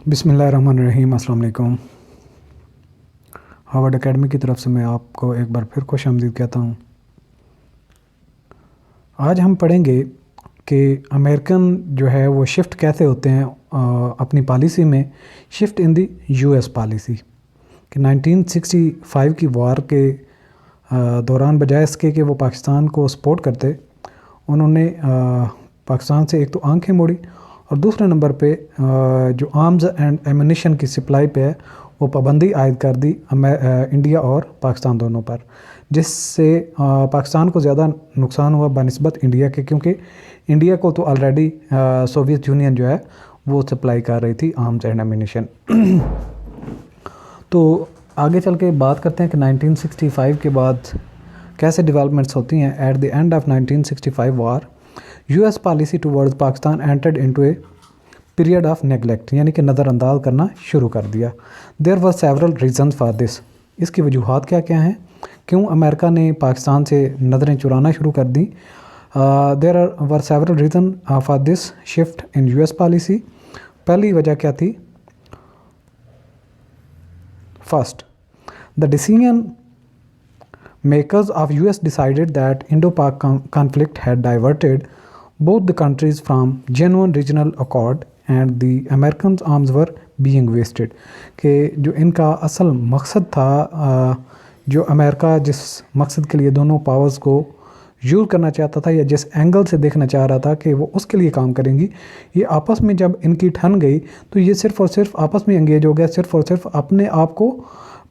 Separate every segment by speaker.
Speaker 1: बिस्मिल्लाहिर्रहमानिर्रहीम। अस्सलाम वालेकुम। हार्वर्ड एकेडमी की तरफ से मैं आपको एक बार फिर खुशामदीद कहता हूँ। आज हम पढ़ेंगे कि अमेरिकन जो है वो शिफ्ट कैसे होते हैं अपनी पॉलिसी में, shift in the US policy कि 1965 की वार के दौरान बजाय इसके कि वो पाकिस्तान को सपोर्ट करते, उन्होंने पाकिस्तान से एक तो आंखें मोड़ी और दूसरे नंबर पे जो आर्म्स एंड एमुनिशन की सप्लाई पे है वो पाबंदी आयद कर दी इंडिया और पाकिस्तान दोनों पर, जिससे पाकिस्तान को ज़्यादा नुकसान हुआ बनिस्बत इंडिया के, क्योंकि इंडिया को तो ऑलरेडी सोवियत यूनियन जो है वो सप्लाई कर रही थी आर्म्स एंड एमुनिशन। तो आगे चल के बात करते हैं कि 1965 के बाद कैसे डेवलपमेंट्स होती हैं। At the end of 1965 war, US policy towards Pakistan entered into a period of neglect, यानी कि नज़रअंदाज करना शुरू कर दिया। There were several reasons for this. इसकी वजूहात क्या क्या हैं, क्यों अमेरिका ने पाकिस्तान से नज़रें चुराना शुरू कर दी। There were several reason for this shift in US policy. पहली वजह क्या थी? First, the decision makers of US decided that Indo-Pak conflict had diverted both the countries from genuine regional accord and the Americans' arms were being wasted। कि जो इनका असल मकसद था, जो अमेरिका जिस मकसद के लिए दोनों पावर्स को यूज़ करना चाहता था या जिस एंगल से देखना चाह रहा था कि वो उसके लिए काम करेंगी, ये आपस में जब इनकी ठन गई तो ये सिर्फ़ और सिर्फ आपस में एंगेज हो गया, सिर्फ़ और सिर्फ अपने आप को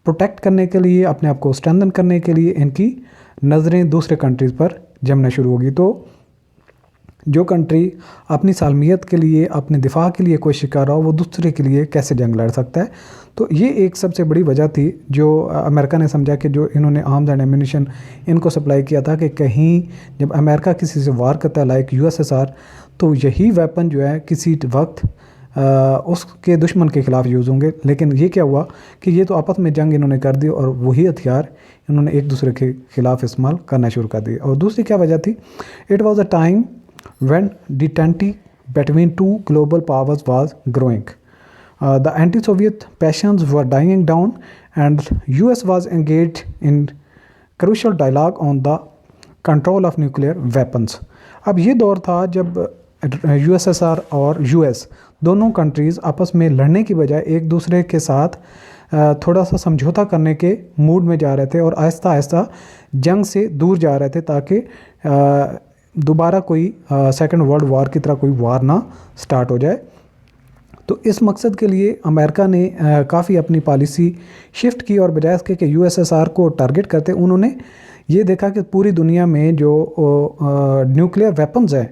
Speaker 1: प्रोटेक्ट करने के लिए, अपने आप को स्ट्रेंथन करने के लिए इनकी नज़रें दूसरे कंट्रीज़ पर जमना शुरू होगी। तो जो कंट्री अपनी सालमियत के लिए, अपने दिफा के लिए कोशिश कर रहा हो, वो दूसरे के लिए कैसे जंग लड़ सकता है। तो ये एक सबसे बड़ी वजह थी जो अमेरिका ने समझा कि जो इन्होंने आर्म्स एंड एमुनिशन इनको सप्लाई किया था कि कहीं जब अमेरिका किसी से वार करता है लाइक यूएसएसआर, तो यही वेपन जो है किसी वक्त उसके दुश्मन के ख़िलाफ़ यूज़ होंगे। लेकिन ये क्या हुआ कि ये तो आपस में जंग इन्होंने कर दी और वही हथियार इन्होंने एक दूसरे के ख़िलाफ़ इस्तेमाल करना शुरू कर दिया। और दूसरी क्या वजह थी? It was a time when detente between two global powers was growing, the anti Soviet passions were dying down and US was engaged in crucial dialogue on the control of nuclear weapons. अब ये दौर था जब USSR और US दोनों countries आपस में लड़ने की बजाय एक दूसरे के साथ थोड़ा सा समझौता करने के मूड में जा रहे थे और आहिस्ता आहिस्ता जंग से दूर जा रहे थे, ताकि दोबारा कोई सेकंड वर्ल्ड वार की तरह कोई वार ना स्टार्ट हो जाए। तो इस मकसद के लिए अमेरिका ने काफ़ी अपनी पॉलिसी शिफ्ट की और बजाय इसके कि यूएसएसआर को टारगेट करते, उन्होंने ये देखा कि पूरी दुनिया में जो न्यूक्लियर वेपन्स हैं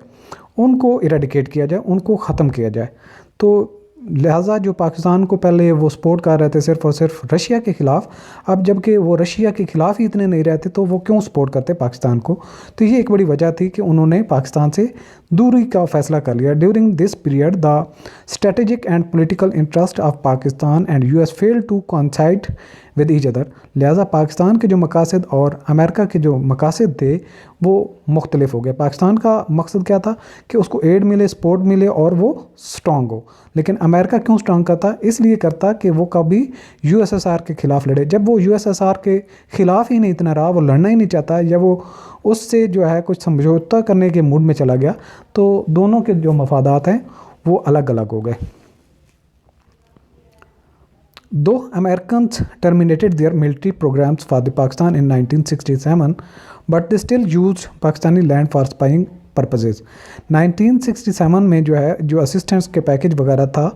Speaker 1: उनको इरेडिकेट किया जाए, उनको ख़त्म किया जाए। तो लिहाजा जो पाकिस्तान को पहले वो सपोर्ट कर रहे थे सिर्फ़ और सिर्फ रशिया के ख़िलाफ़, अब जबकि वो रशिया के ख़िलाफ़ ही इतने नहीं रहते तो वो क्यों सपोर्ट करते पाकिस्तान को। तो ये एक बड़ी वजह थी कि उन्होंने पाकिस्तान से दूरी का फ़ैसला कर लिया। During this period the strategic and political interest of Pakistan and US fail to coincide with each other. लिहाजा पाकिस्तान के जो मकासद और अमेरिका के जो मकासद थे वो मुख्तलिफ हो गए। पाकिस्तान का मकसद क्या था कि उसको एड मिले, सपोर्ट मिले और वो स्ट्रॉन्ग हो। लेकिन अमेरिका क्यों स्ट्रॉन्ग करता? इसलिए करता कि वो कभी यूएसएसआर के ख़िलाफ़ लड़े। जब वो यूएसएसआर के ख़िलाफ़ ही नहीं इतना रहा, वो लड़ना ही नहीं चाहता, या वो उससे जो है कुछ समझौता करने के मूड में चला गया, तो दोनों के जो मफादात हैं वो अलग अलग हो गए। Though Americans terminated their military programs for the Pakistan in 1967, but they still used Pakistani land for spying purposes। 1967 में जो है जो असिस्टेंस के पैकेज वगैरह था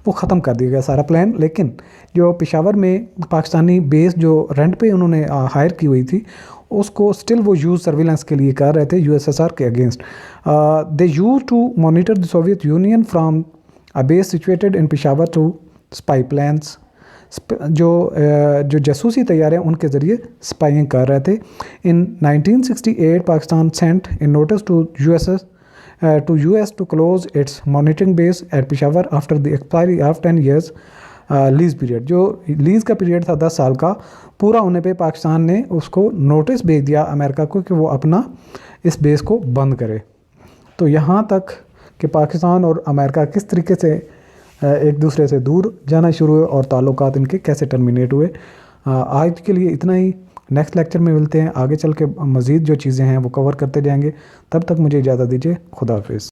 Speaker 1: वो ख़त्म कर दिया गया सारा प्लान। लेकिन जो पेशावर में पाकिस्तानी बेस जो रेंट पे उन्होंने हायर की हुई थी उसको स्टिल वो यूज़ सर्विलेंस के लिए कर रहे थे यूएसएसआर के against. They use to monitor the Soviet Union from a base situated in Peshawar to spy planes. जो जासूसी तैयारे उनके ज़रिए स्पाइंग कर रहे थे। In 1968 Pakistan sent in notice to US to close its monitoring base at Peshawar after the expiry of 10 years lease period. जो lease का पीरियड था 10 साल का, पूरा होने पे पाकिस्तान ने उसको नोटिस भेज दिया अमेरिका को कि वो अपना इस बेस को बंद करे। तो यहाँ तक कि पाकिस्तान और अमेरिका किस तरीके से ایک دوسرے سے دور جانا شروع ہوئے اور تعلقات ان کے کیسے ٹرمینیٹ ہوئے۔ آج کے لیے اتنا ہی، نیکسٹ لیکچر میں ملتے ہیں، آگے چل کے مزید جو چیزیں ہیں وہ کور کرتے جائیں گے۔ تب تک مجھے اجازت دیجیے، خدا حافظ۔